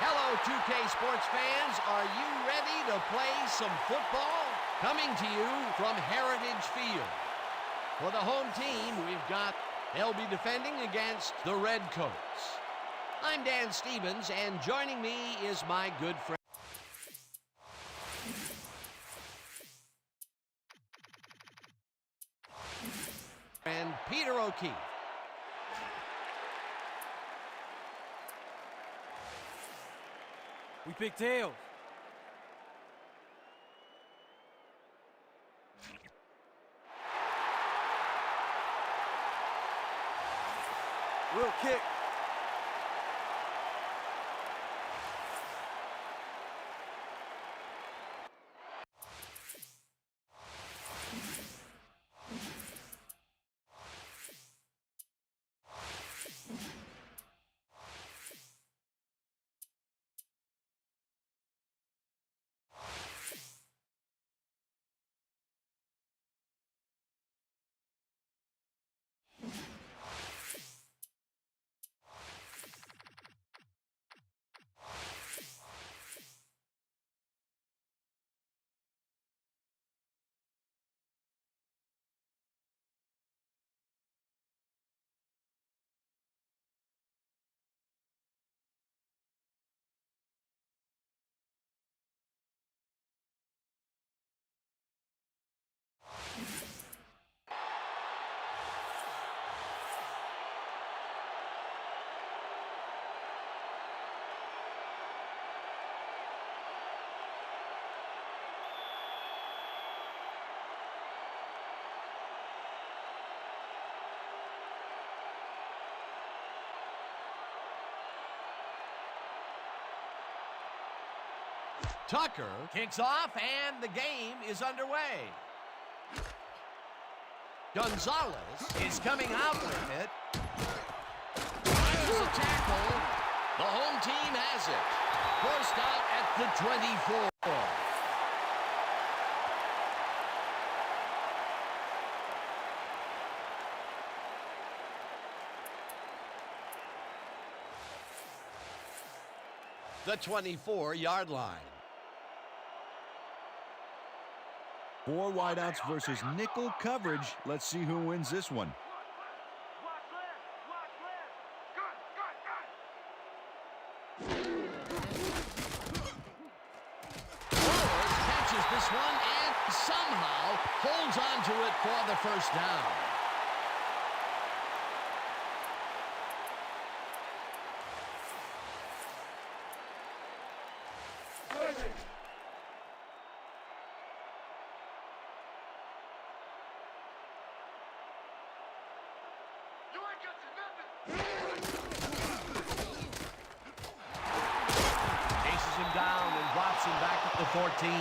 Hello, 2K sports fans. Are you ready to play some football? Coming to you from Heritage Field. For the home team, they'll be defending against the Redcoats. I'm Dan Stevens, and joining me is my good friend Peter O'Keefe. We pick tails. We'll kick. Tucker kicks off, and the game is underway. Gonzalez is coming out with it. Finds a tackle. The home team has it. Forced out at the 24. The 24-yard line. 4 wideouts versus nickel coverage. Let's see who wins this one. Flores catches this one and somehow holds on to it for the first down. Down and drops him back at the 14.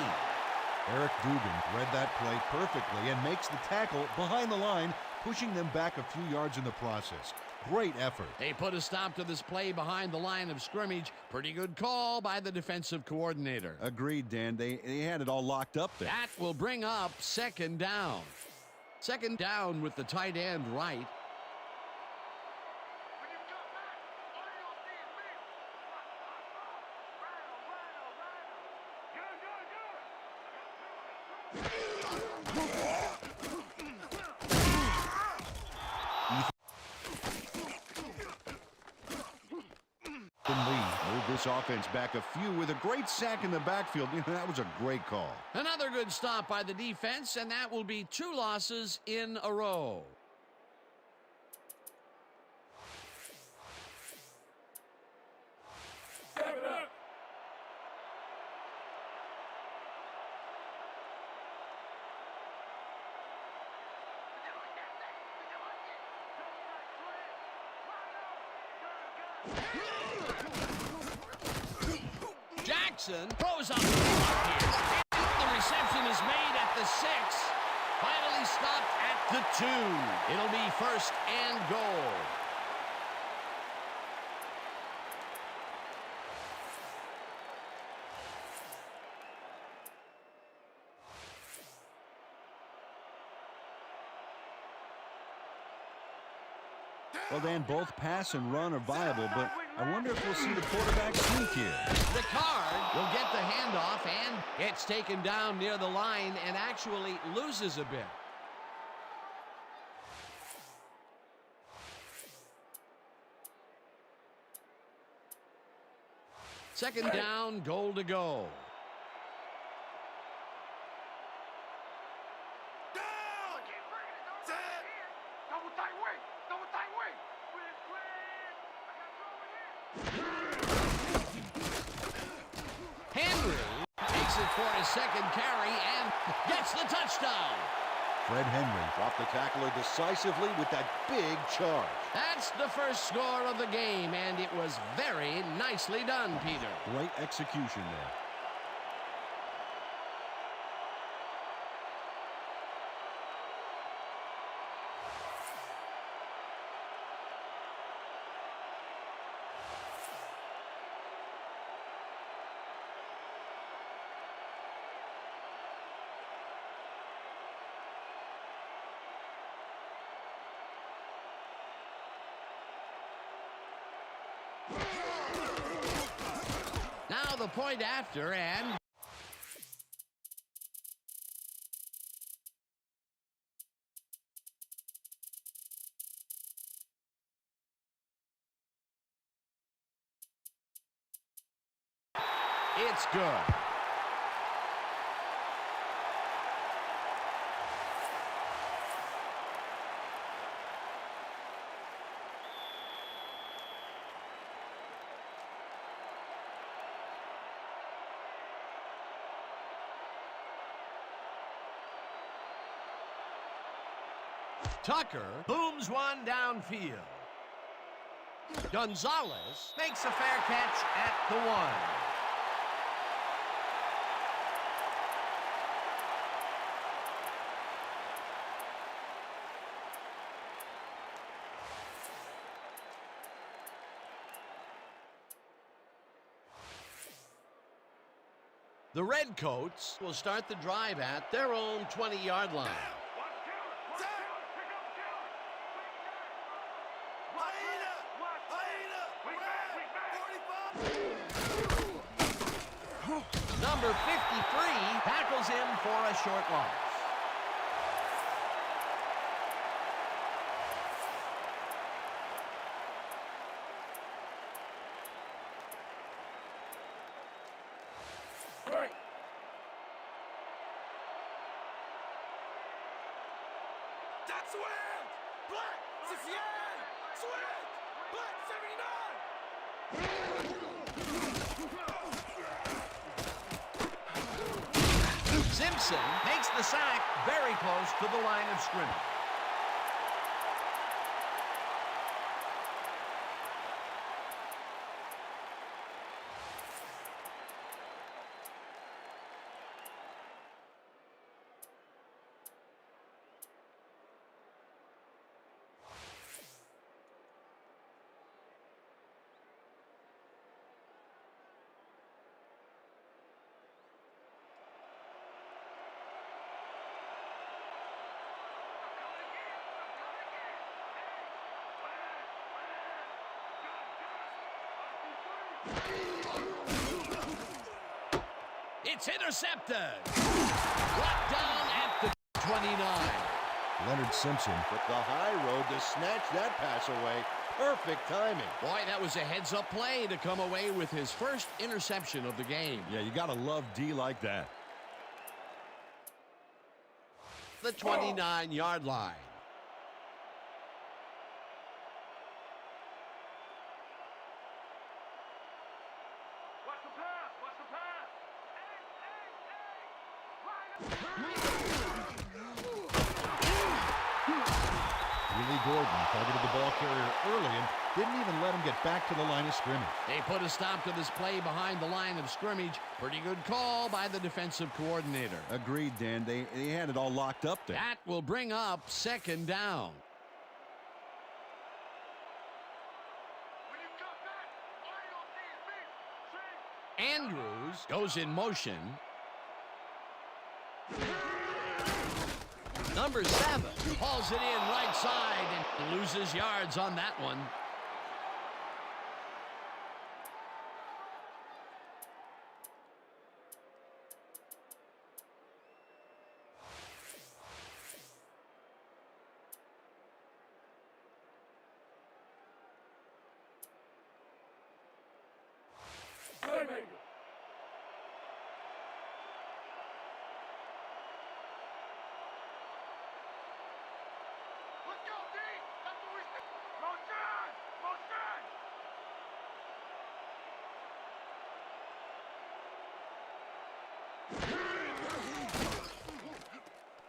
Eric Dugan read that play perfectly and makes the tackle behind the line, pushing them back a few yards in the process. Great effort. They put a stop to this play behind the line of scrimmage. Pretty good call by the defensive coordinator. Agreed, Dan. They had it all locked up there. That will bring up second down. Second down with the tight end right. Lee moved this offense back a few with a great sack in the backfield. That was a great call. Another good stop by the defense, and that will be 2 losses in a row. Jackson throws up the block here. And the reception is made at the 6. Finally stopped at the 2. It'll be first and goal. Well, Dan, both pass and run are viable, but I wonder if we'll see the quarterback sneak here. Ricard will get the handoff, and it's taken down near the line and actually loses a bit. Second down, goal to go. Henry takes it for his second carry and gets the touchdown. Fred Henry dropped the tackler decisively with that big charge. That's the first score of the game, and it was very nicely done, Peter. Great execution there. Now the point after, and it's good. Tucker booms one downfield. Gonzalez makes a fair catch at the 1. The Redcoats will start the drive at their own 20-yard line. Number 53 tackles him for a short loss. That's Swift! Black! Sicilian! Swift! Black 79! Simpson makes the sack very close to the line of scrimmage. It's intercepted. Brought down at the 29. Leonard Simpson took the high road to snatch that pass away. Perfect timing. Boy, that was a heads-up play to come away with his first interception of the game. Yeah, you got to love D like that. The 29-yard line. Willie Gordon targeted the ball carrier early and didn't even let him get back to the line of scrimmage. They put a stop to this play behind the line of scrimmage. Pretty good call by the defensive coordinator. Agreed, Dan. They had it all locked up there. That will bring up second down. Andrews goes in motion. Number 7 hauls it in right side and loses yards on that one. playmaker. Let's go, D! That's what we said! Motion! Motion!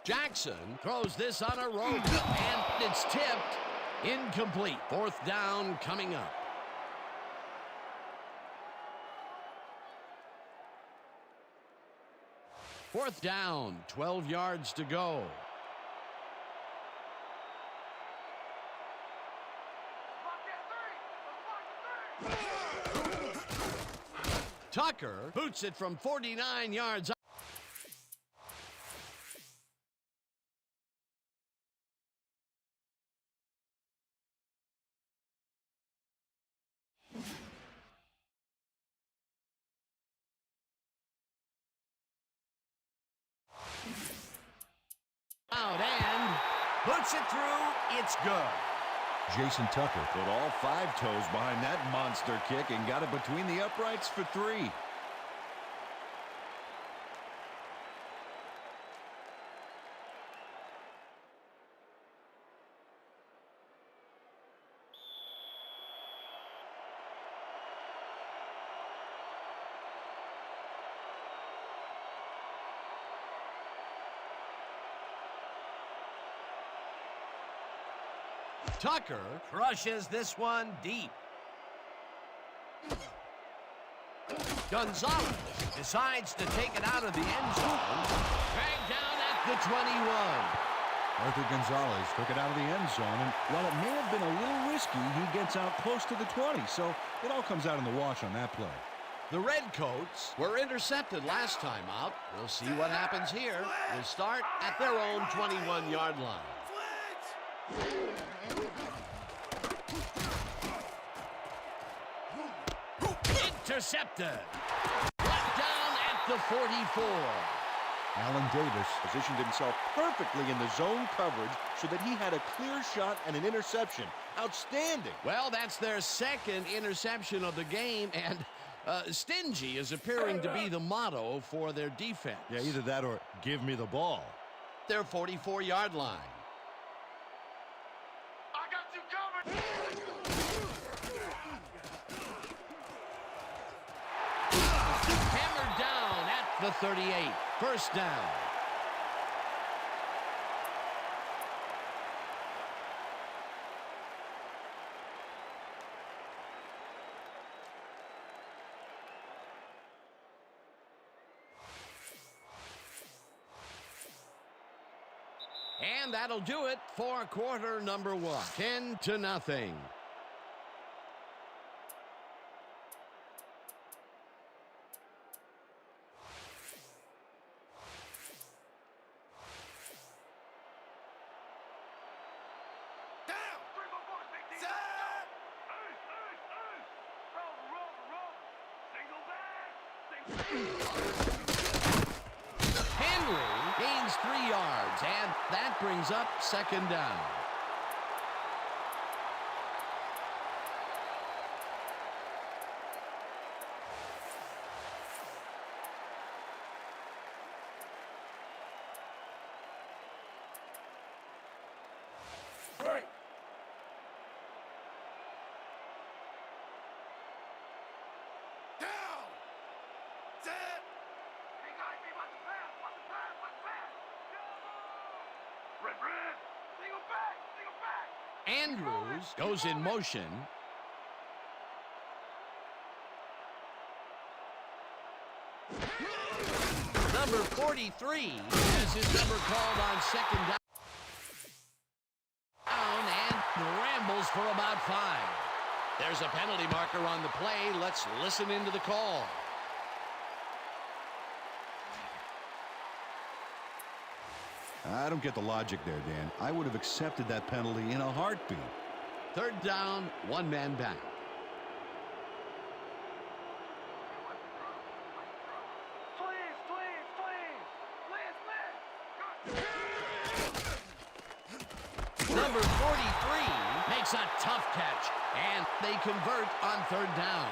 Jackson throws this on a rope, and it's tipped. Incomplete. Fourth down coming up. Fourth down, 12 yards to go. Tucker boots it from 49 yards out. Out and puts it through. It's good. Jason Tucker Put all 5 toes behind that monster kick and got it between the uprights for 3. Tucker crushes this one deep. Gonzalez decides to take it out of the end zone. Dragged down at the 21. Arthur Gonzalez took it out of the end zone, and while it may have been a little risky, he gets out close to the 20, so it all comes out in the wash on that play. The Redcoats were intercepted last time out. We'll see what happens here. We'll start at their own 21-yard line. Intercepted. Brought down at the 44. Alan Davis Positioned himself perfectly in the zone coverage so that he had a clear shot and an interception. Outstanding. Well, that's their second interception of the game, and stingy is appearing to be the motto for their defense. Yeah, either that or give me the ball. Their 44-yard line. I got you covered! Hammered down at the 38. First down. And that'll do it for quarter number 1. 10-0. Henry gains 3 yards, and that brings up second down. Break! Down! Set! Hey guys, hey, watch the pass! Watch the pass! Watch the pass! Red, red! Single back! Single back! Andrews goes in motion. Number 43 has his number called on second down and rambles for about 5. There's a penalty marker on the play. Let's listen into the call. I don't get the logic there, Dan. I would have accepted that penalty in a heartbeat. Third down, 1 man back. Please, please, please! Please, please! Number 43 makes a tough catch, and they convert on third down.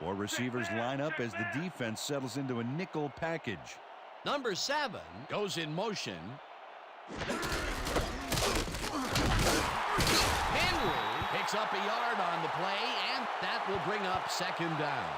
Four receivers line up as the defense settles into a nickel package. Number 7 goes in motion. Henry picks up a yard on the play, and that will bring up second down.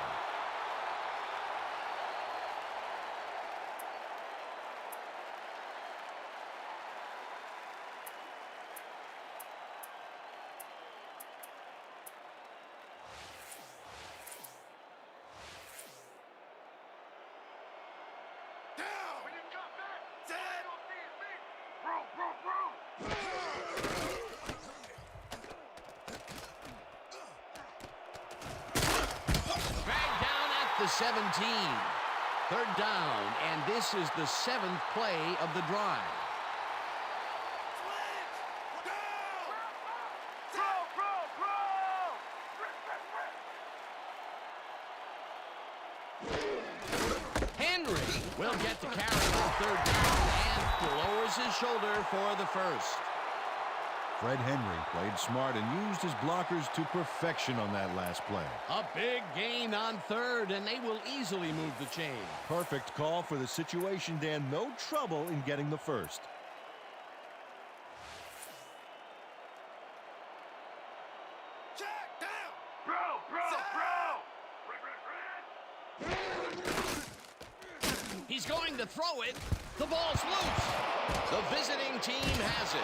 Dragged down at the 17. Third down, and this is the 7th play of the drive. Henry will get the carry on third down and lowers his shoulder for the first. Fred Henry played smart and used his blockers to perfection on that last play. A big gain on third, and they will easily move the chain. Perfect call for the situation, Dan. No trouble in getting the first. Check down. He's going to throw it. The ball's loose. The visiting team has it.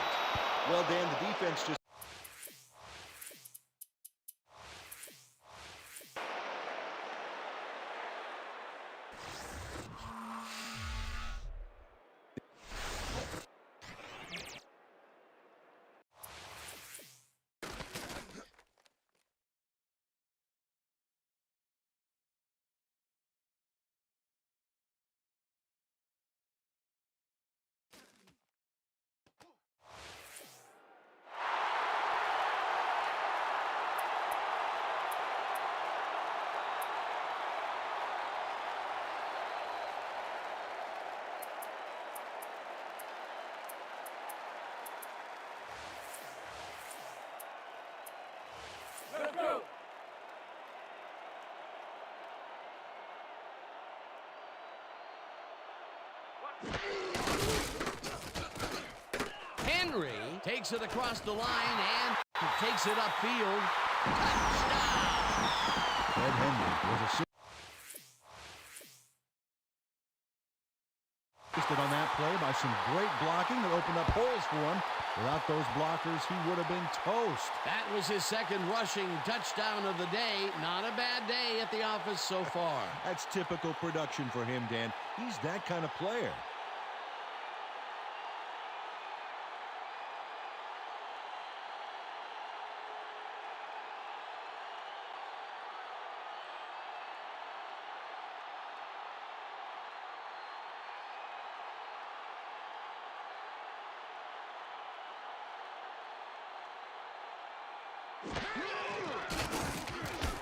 Well, Dan, the defense just... Henry takes it across the line and takes it upfield. Touchdown! Fred Henry was assisted on that play by some great blocking that opened up holes for him. Without those blockers, he would have been toast. That was his second rushing touchdown of the day. Not a bad day at the office so far. That's typical production for him, Dan. He's that kind of player.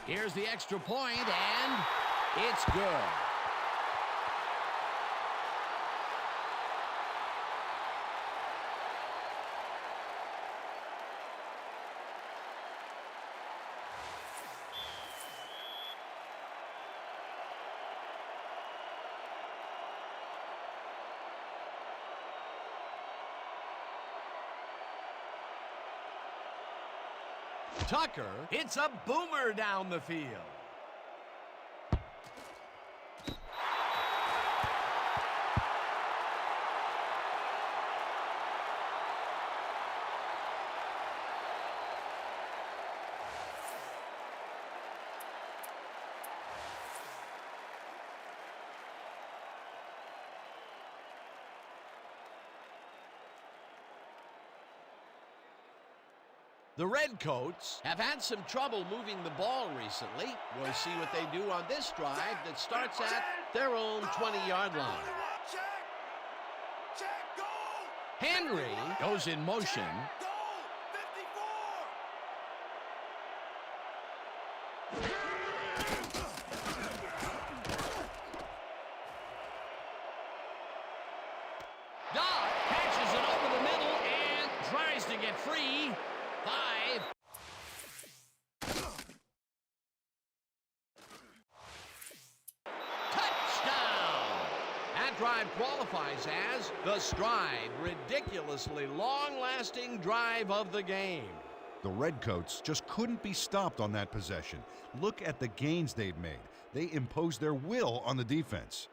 Here's the extra point, and it's good. Tucker hits a boomer down the field. The Redcoats have had some trouble moving the ball recently. We'll see what they do on this drive that starts at their own 20-yard line. Henry goes in motion. Dodd catches it over the middle and tries to get free. 5. drive qualifies as the stride, ridiculously long-lasting drive of the game. The Redcoats just couldn't be stopped on that possession. Look at the gains they've made. They imposed their will on the defense.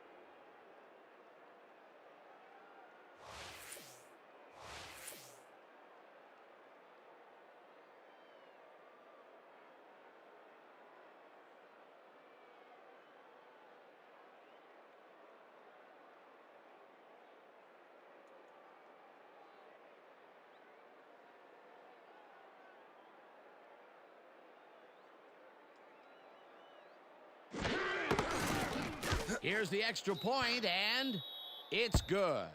Here's the extra point, and it's good.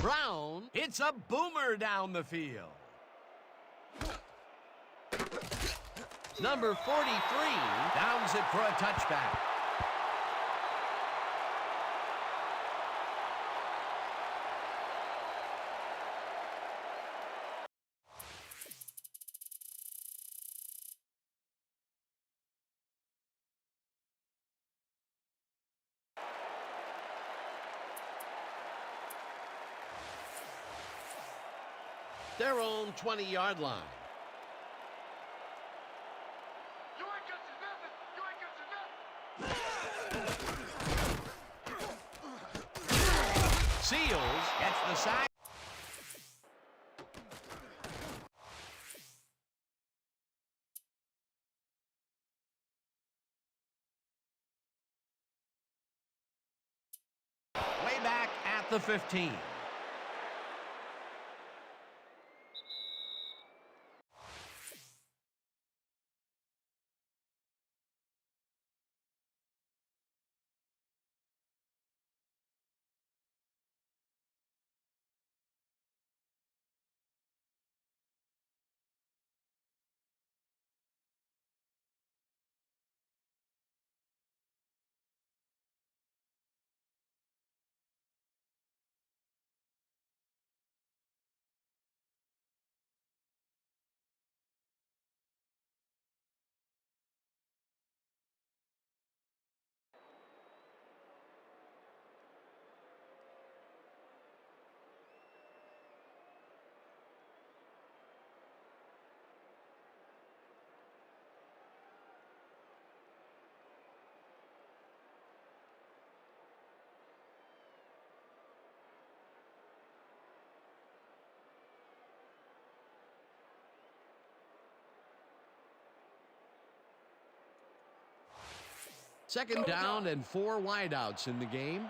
Brown, it's a boomer down the field. Number 43 downs it for a touchback. Their own 20-yard line. You ain't got your nothing. You ain't got your nothing. Seals gets the sack. Way back at the 15. Second down and 4 wideouts in the game.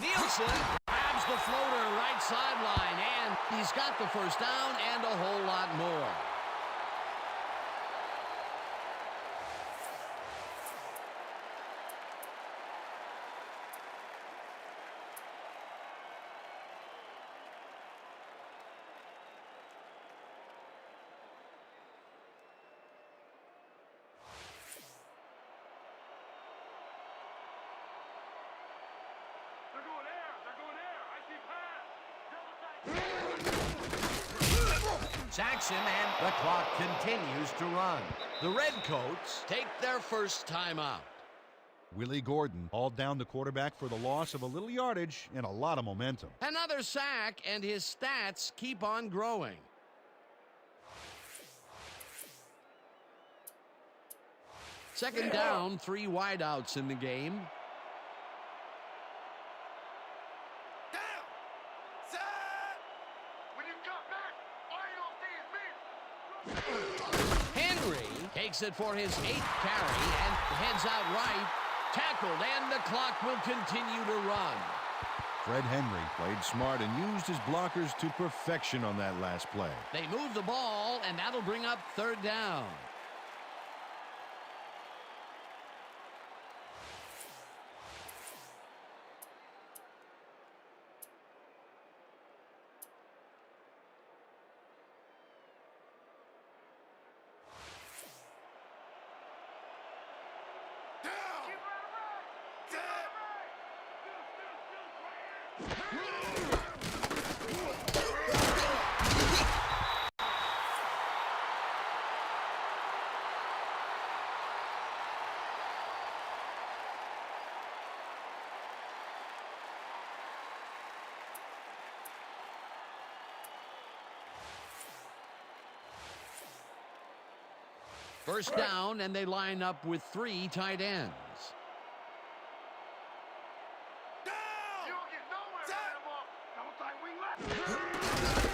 Nielsen grabs the floater right sideline, and he's got the first down and a whole lot more. They're going air. They're going air. I see pass. Sacks him, and the clock continues to run. The Redcoats take their first timeout. Willie Gordon hauled down the quarterback for the loss of a little yardage and a lot of momentum. Another sack, and his stats keep on growing. Second down, 3 wideouts in the game. Down. Set. When you got back, all you don't see is me. Henry takes it for his 8th carry and heads out right. Tackled, and the clock will continue to run. Fred Henry. Played smart and used his blockers to perfection on that last play. They move the ball, and that'll bring up third down. First down, and they line up with 3 tight ends.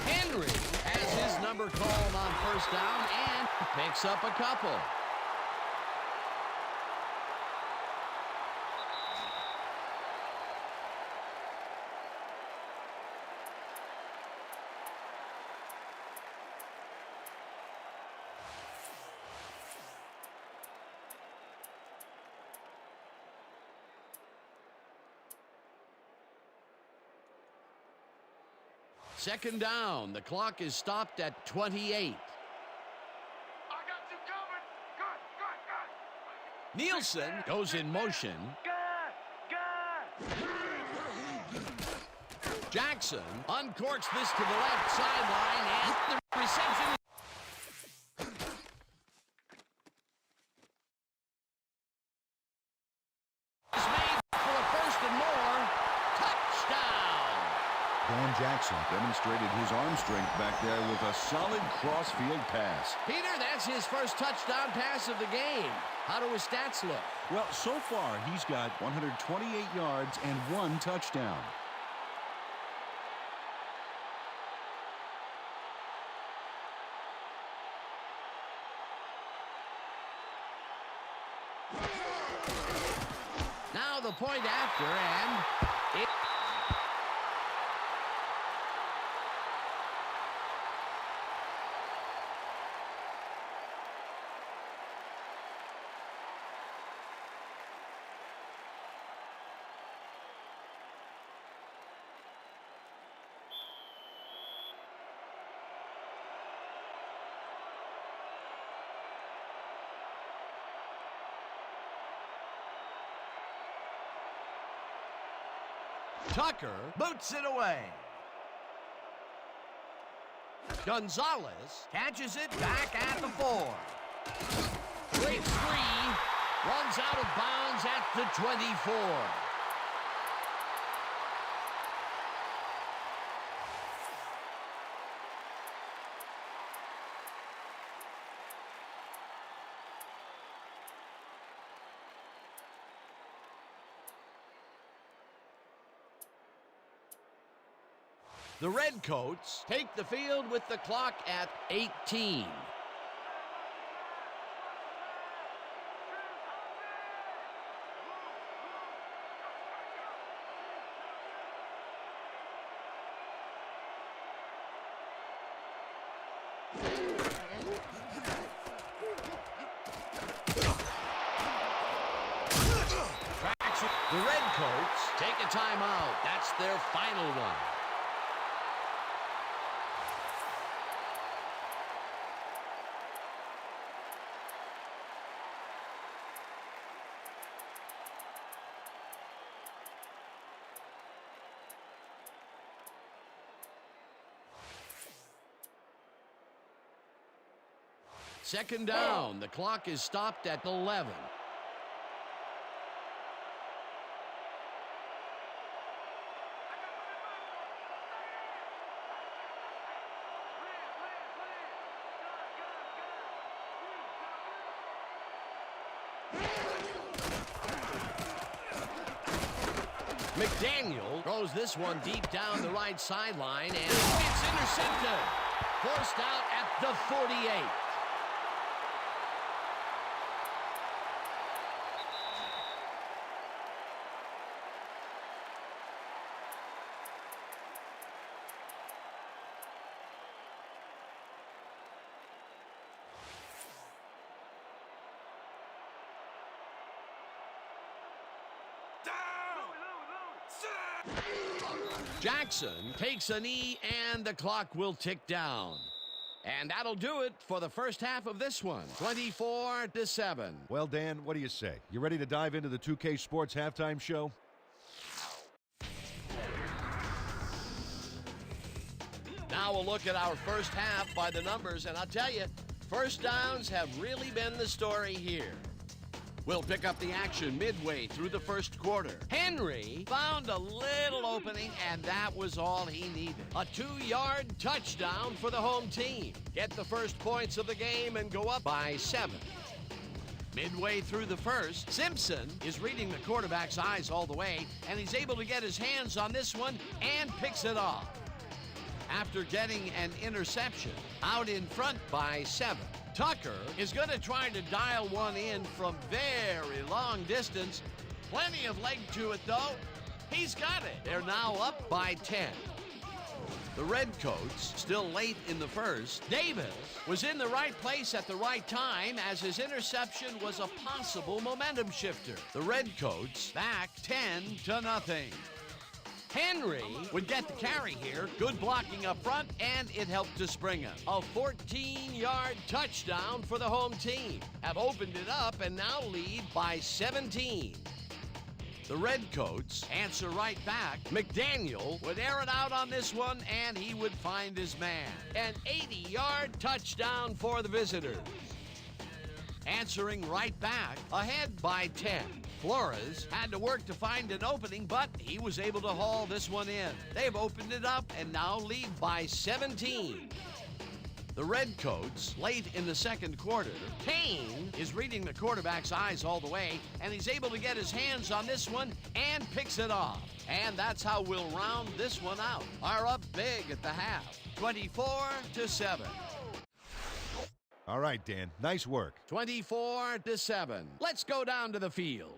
Henry has his number called on first down and picks up a couple. Second down. The clock is stopped at 28. Nielsen goes in motion. Jackson uncorks this to the left sideline, and the reception is made for a first and more. Touchdown! Dan Jackson. Demonstrated his arm strength back there with a solid cross-field pass. Peter, that's his first touchdown pass of the game. How do his stats look? Well, so far, he's got 128 yards and 1 touchdown. Now the point after, and it... Tucker boots it away. Gonzalez catches it back at the 4. Breaks free, runs out of bounds at the 24. The Redcoats take the field with the clock at 18. The Redcoats take a timeout. That's their final one. Second down. The clock is stopped at 11. McDaniel throws this one deep down the right sideline, and it's intercepted. Forced out at the 48. Jackson takes a knee, and the clock will tick down. And that'll do it for the first half of this one, 24-7. Well, Dan, what do you say? You ready to dive into the 2K Sports halftime show? Now we'll look at our first half by the numbers, and I'll tell you, first downs have really been the story here. We'll pick up the action midway through the first quarter. Henry found a little opening, and that was all he needed. A 2-yard touchdown for the home team. Get the first points of the game and go up by 7. Midway through the first, Simpson is reading the quarterback's eyes all the way, and he's able to get his hands on this one and picks it off. After getting an interception, out in front by 7. Tucker is going to try to dial one in from very long distance. Plenty of leg to it, though. He's got it. They're now up by 10. The Redcoats, still late in the first. Davis was in the right place at the right time, as his interception was a possible momentum shifter. The Redcoats back 10-0. Henry would get the carry here. Good blocking up front, and it helped to spring him. A 14-yard touchdown for the home team. Have opened it up and now lead by 17. The Redcoats answer right back. McDaniel would air it out on this one, and he would find his man. An 80-yard touchdown for the visitors. Answering right back, ahead by 10. Flores had to work to find an opening, but he was able to haul this one in. They've opened it up and now lead by 17. The Redcoats, late in the second quarter. Kane is reading the quarterback's eyes all the way, and he's able to get his hands on this one and picks it off. And that's how we'll round this one out. Are up big at the half, 24-7. All right, Dan. Nice work. 24-7. Let's go down to the field.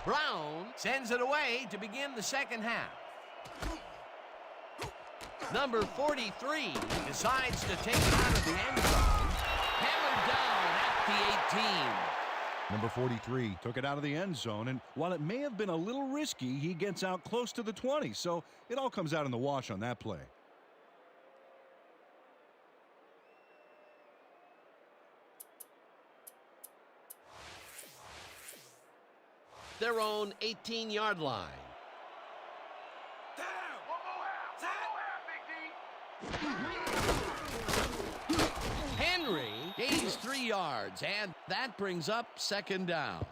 Brown sends it away to begin the second half. Number 43 decides to take it out of the end zone. Hammered down at the 18. Number 43 took it out of the end zone, and while it may have been a little risky, he gets out close to the 20, so it all comes out in the wash on that play. Their own 18-yard line. Down! Big D! Henry gains 3 yards, and that brings up second down.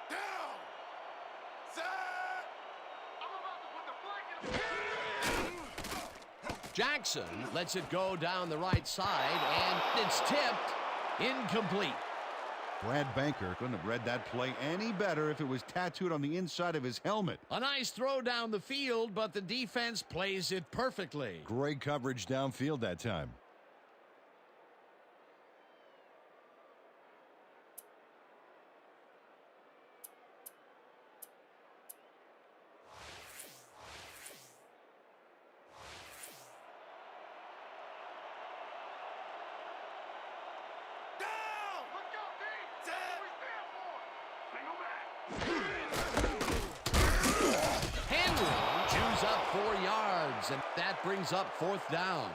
Down! Set! I'm about to put the blanket. Jackson lets it go down the right side, and it's tipped. Incomplete. Brad Banker couldn't have read that play any better if it was tattooed on the inside of his helmet. A nice throw down the field, but the defense plays it perfectly. Great coverage downfield that time. Down! Let's go, D! Set! We stand for! Single back! Henry chews up 4 yards, and that brings up fourth down.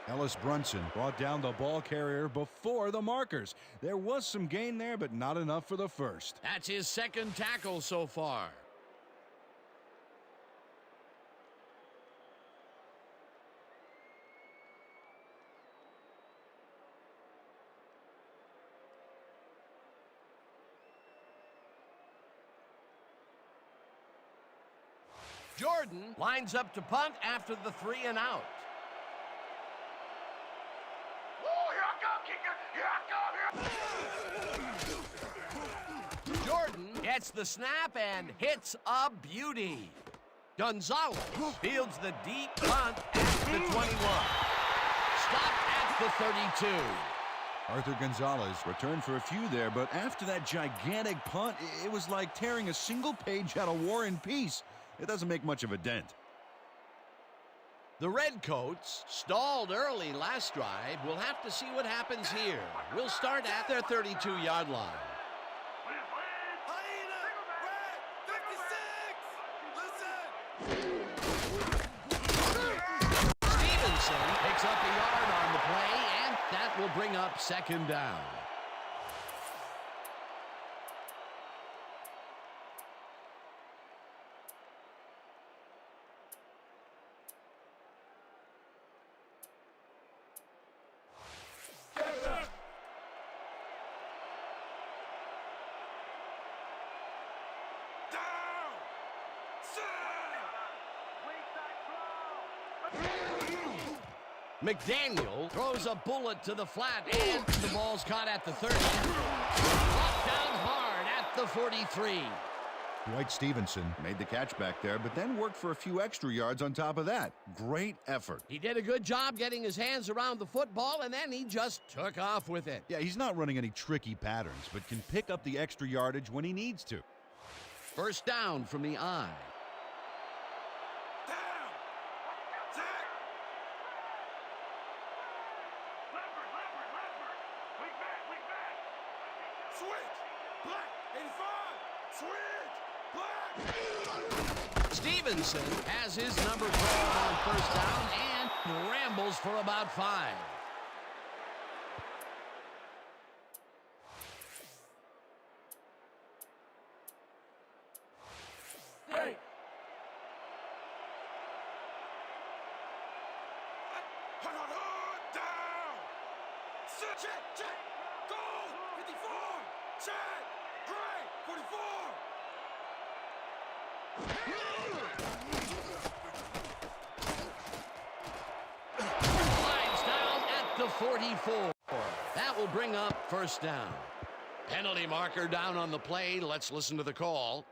Ellis Brunson brought down the ball carrier before the markers. There was some gain there, but not enough for the first. That's his second tackle so far. Jordan lines up to punt after the 3 and out. Oh, here I come, kicker! Here I come! Jordan gets the snap and hits a beauty. Gonzalez fields the deep punt at the 21. Stopped at the 32. Arthur Gonzalez. Returned for a few there, but after that gigantic punt, it was like tearing a single page out of War and Peace. It doesn't make much of a dent. The Redcoats stalled early last drive. We'll have to see what happens here. We'll start at their 32-yard line. Hyena! Red 56! Listen! Stevenson picks up a yard on the play, and that will bring up second down. Down! McDaniel throws a bullet to the flat, and the ball's caught at the 30. Brought down hard at the 43. Dwight Stevenson. Made the catch back there, but then worked for a few extra yards on top of that. Great effort. He did a good job getting his hands around the football, and then he just took off with it. Yeah, he's not running any tricky patterns, but can pick up the extra yardage when he needs to. First down from the I. Down! Zach! Leopard! Wing back! Switch! Black! 85! Switch! Black! Stevenson has his number 12 on first down and rambles for about 5. Hey! Down! Check! Goal! 54! Check! Gray! 44! Lines down at the 44. That will bring up first down. Penalty marker down on the play. Let's listen to the call.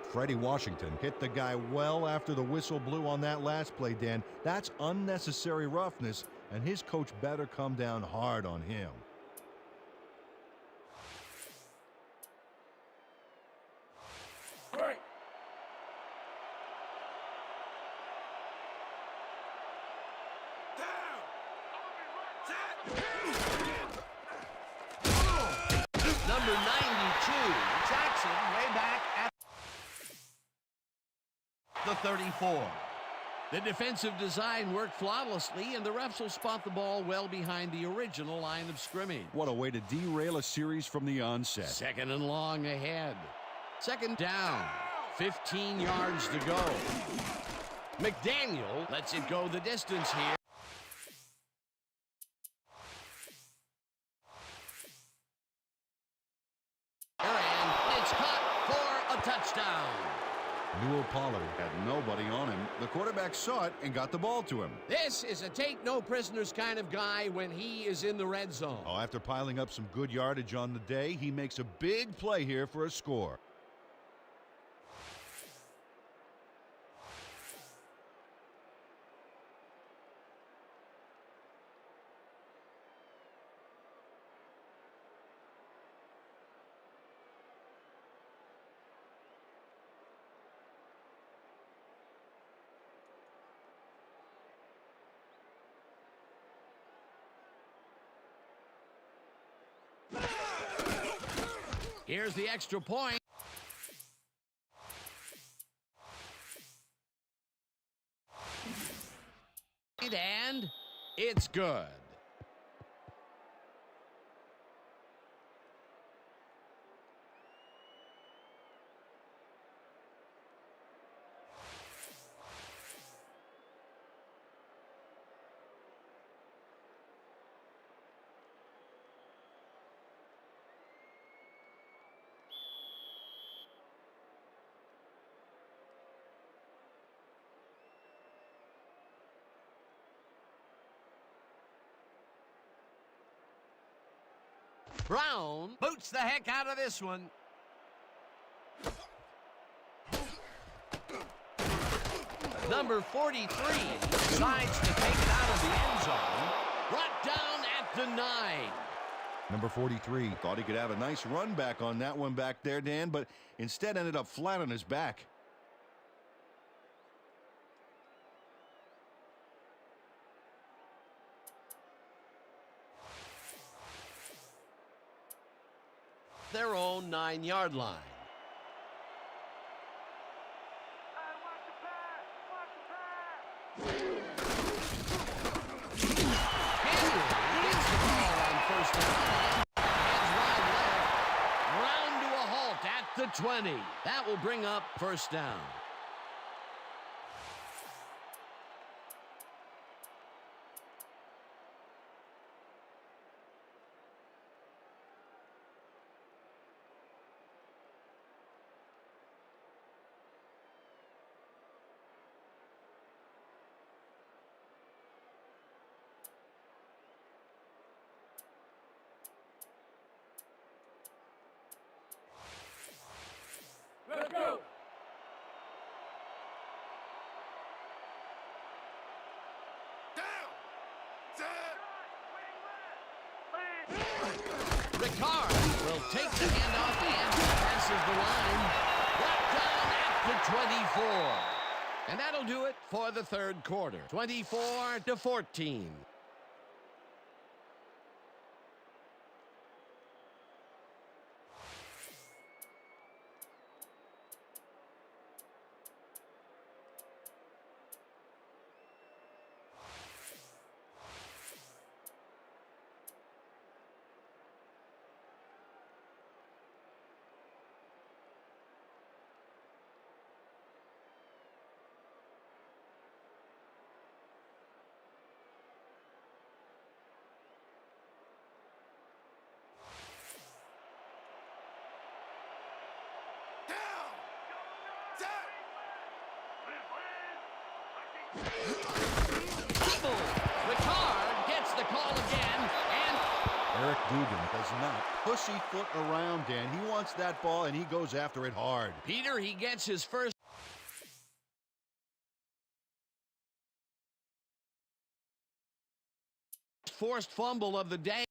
Freddie Washington hit the guy well after the whistle blew on that last play, Dan. That's unnecessary roughness, and his coach better come down hard on him. Break! Down! Number 92, Jackson, way back at the 34. The defensive design worked flawlessly, and the refs will spot the ball well behind the original line of scrimmage. What a way to derail a series from the onset. Second and long ahead. Second down. 15 yards to go. McDaniel lets it go the distance here. And it's caught for a touchdown. Newell Pollard. Had nobody on him. The quarterback saw it and got the ball to him. This is a take no prisoners kind of guy when he is in the red zone. Oh, after piling up some good yardage on the day, he makes a big play here for a score. Here's the extra point. And it's good. Brown boots the heck out of this one. Number 43 decides to take it out of the end zone. Brought down at the 9. Number 43. Thought he could have a nice run back on that one back there, Dan, but instead ended up flat on his back. Their own 9-yard line. Henry gets the ball on first down. Hands wide left. Round to a halt at the 20. That will bring up first down. Let's go. Down. Set. Ricard will take the handoff and passes the line. Brought down at the 24. And that'll do it for the third quarter. 24-14. Down. Set. Ricard gets the call again, and Eric Dugan does not pussyfoot around, Dan. He wants that ball, and he goes after it hard. Peter, he gets his first forced fumble of the day.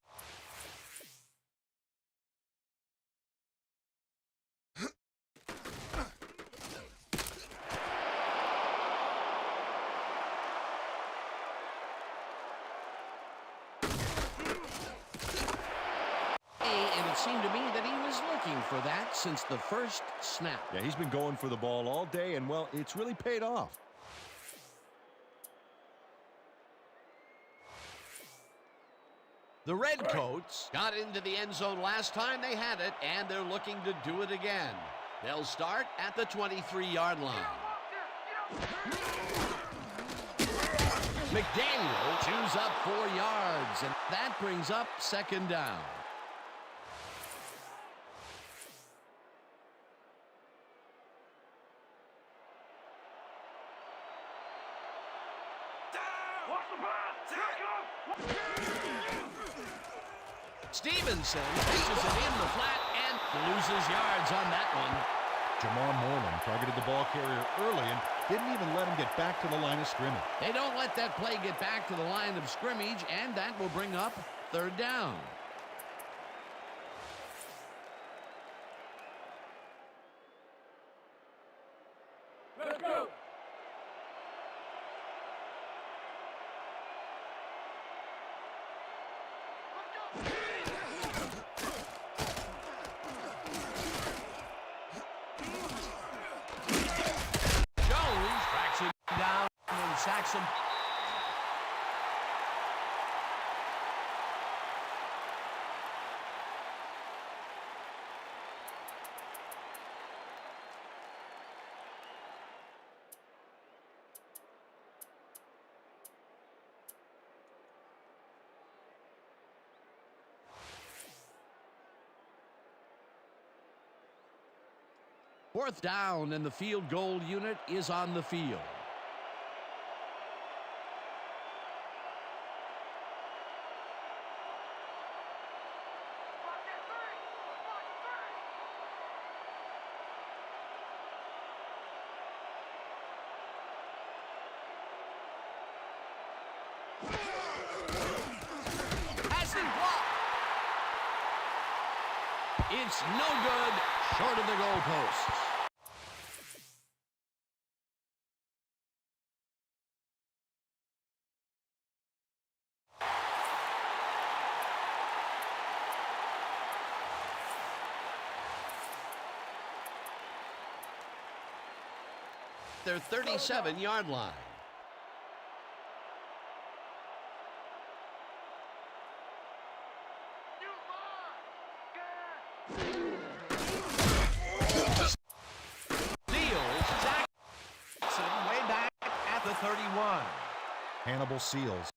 And it seemed to me that he was looking for that since the first snap. Yeah, he's been going for the ball all day, and, well, it's really paid off. The Redcoats got into the end zone last time they had it, and they're looking to do it again. They'll start at the 23-yard line. McDaniel chews up 4 yards, and that brings up second down. Down. Watch the pass. Stevenson pitches it in the flat and loses yards on that one. Jamar Moreland targeted the ball carrier early and didn't even let him get back to the line of scrimmage. They don't let that play get back to the line of scrimmage, and that will bring up third down. Let's go. Jones tracks him down and sacks him. Fourth down, and the field goal unit is on the field. It's no good, short of the goalposts. Their 37-yard line. Way back at the 31. Hannibal Seals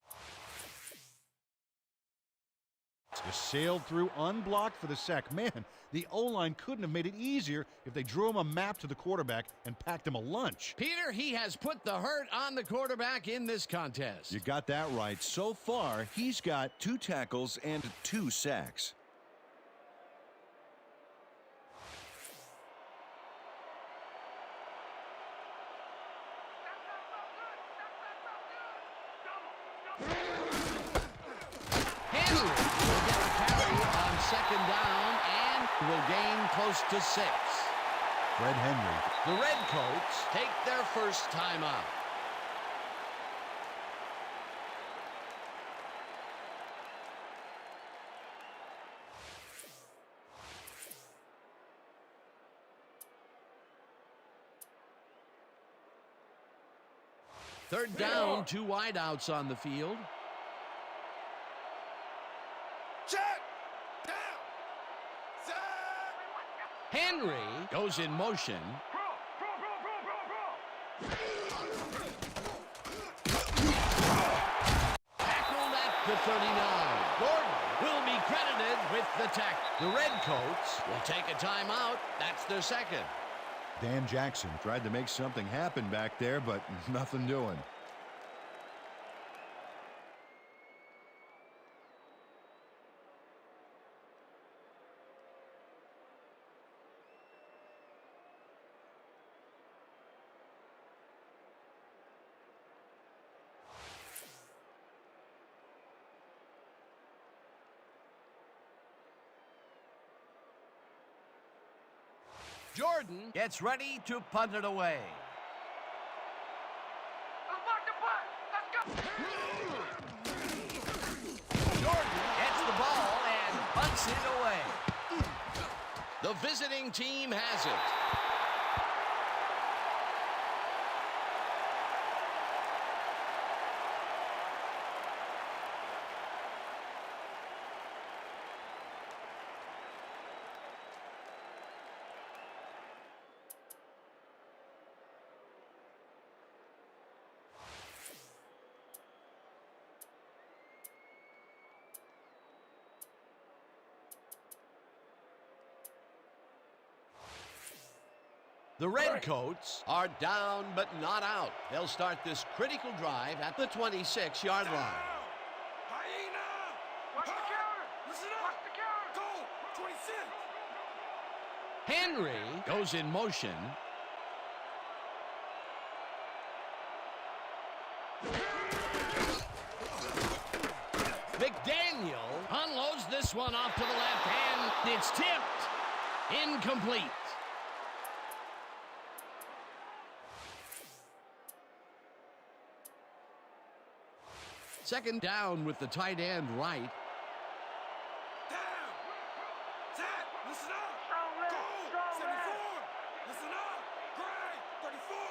just sailed through unblocked for the sack. Man, the O-line couldn't have made it easier if they drew him a map to the quarterback and packed him a lunch. Peter, he has put the hurt on the quarterback in this contest. You got that right. So far, he's got 2 tackles and 2 sacks. Henry will get a carry on 2nd down and will gain close to 6. Fred Henry. The Redcoats take their first timeout. Third down, 2 wideouts on the field. Check. Down. Set. Henry goes in motion. Tackled at the 39. Gordon will be credited with the tackle. The Redcoats will take a timeout. That's their second. Dan Jackson. Tried to make something happen back there, but nothing doing. Jordan gets ready to punt it away. Jordan gets the ball and punts it away. The visiting team has it. The Redcoats are down but not out. They'll start this critical drive at the 26-yard line. Hyena. Watch the counter. Listen up. Watch the counter. Goal. 26. Henry goes in motion. McDaniel unloads this one off to the left hand. It's tipped. Incomplete. Second down with the tight end right. Down. Set. Listen up. Goal. 74. Listen up. Gray. 34.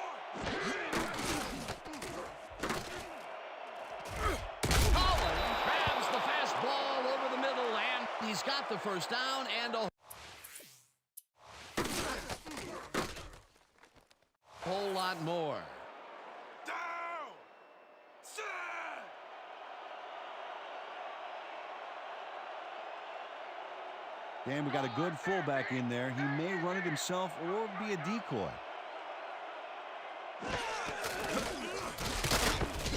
Collins grabs the fastball over the middle, and he's got the first down and a whole lot more. Down. Set. Dan, we got a good fullback in there. He may run it himself or be a decoy.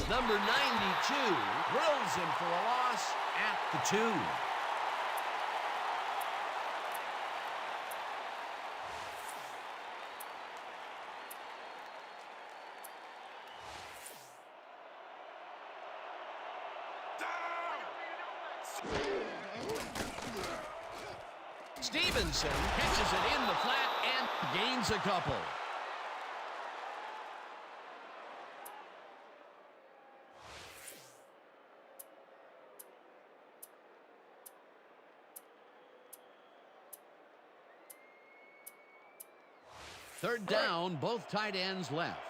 Number 92 drills him for a loss at the 2. Stevenson catches it in the flat and gains a couple. Third down, both tight ends left.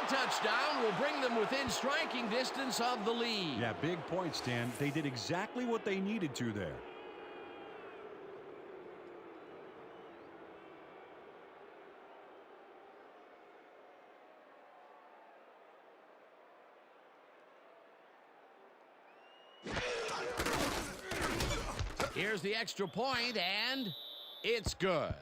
Touchdown will bring them within striking distance of the lead. Yeah, big point, Stan. They did exactly what they needed to there. Here's the extra point, and it's good.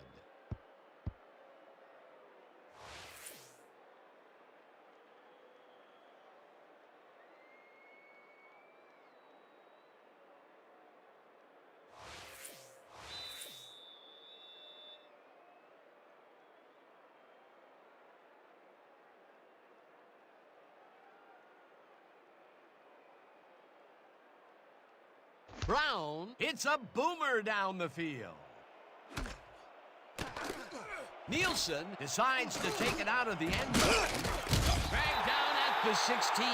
Brown hits a boomer down the field. Nielsen decides to take it out of the end zone. Dragged down at the 16.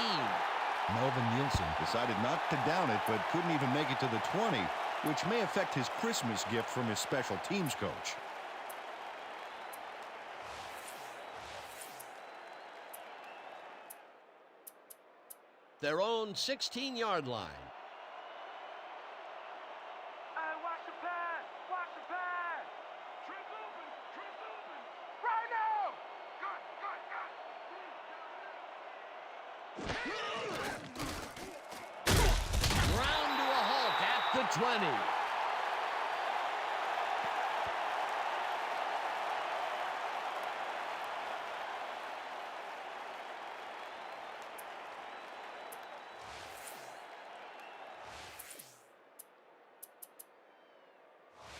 Melvin Nielsen Decided not to down it, but couldn't even make it to the 20, which may affect his Christmas gift from his special teams coach. Their own 16-yard line. Ground to a halt at the 20.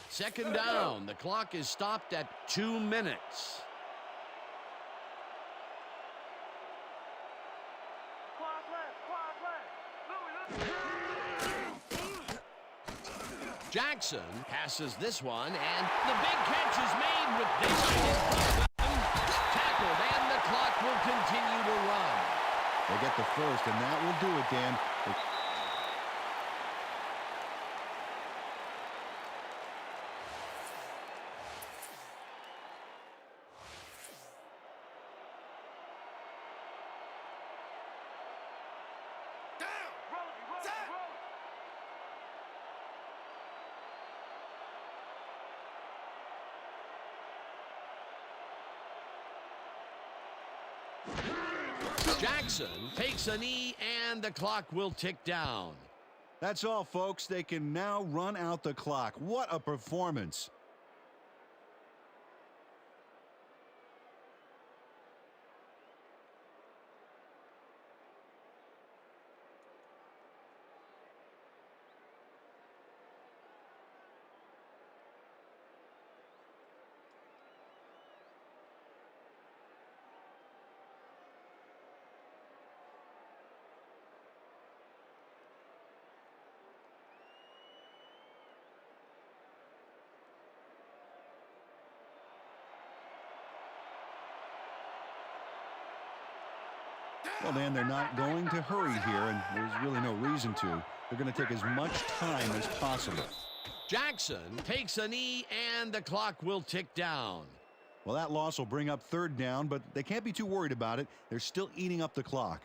Second down. The clock is stopped at 2 minutes. Jackson passes this one, and the big catch is made with this. Tackled, and the clock will continue to run. They get the first, and that will do it, Dan. Jackson takes a knee, and the clock will tick down. That's all, folks. They can now run out the clock. What a performance. Well, Dan, they're not going to hurry here, and there's really no reason to. They're going to take as much time as possible. Jackson takes a knee, and the clock will tick down. Well, that loss will bring up third down, but they can't be too worried about it. They're still eating up the clock.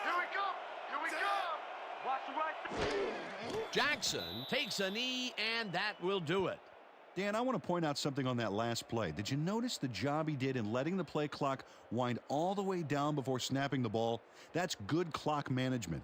Here we Here we come. Watch the right. Jackson takes a knee, and that will do it. Dan, I want to point out something on that last play. Did you notice the job he did in letting the play clock wind all the way down before snapping the ball? That's good clock management.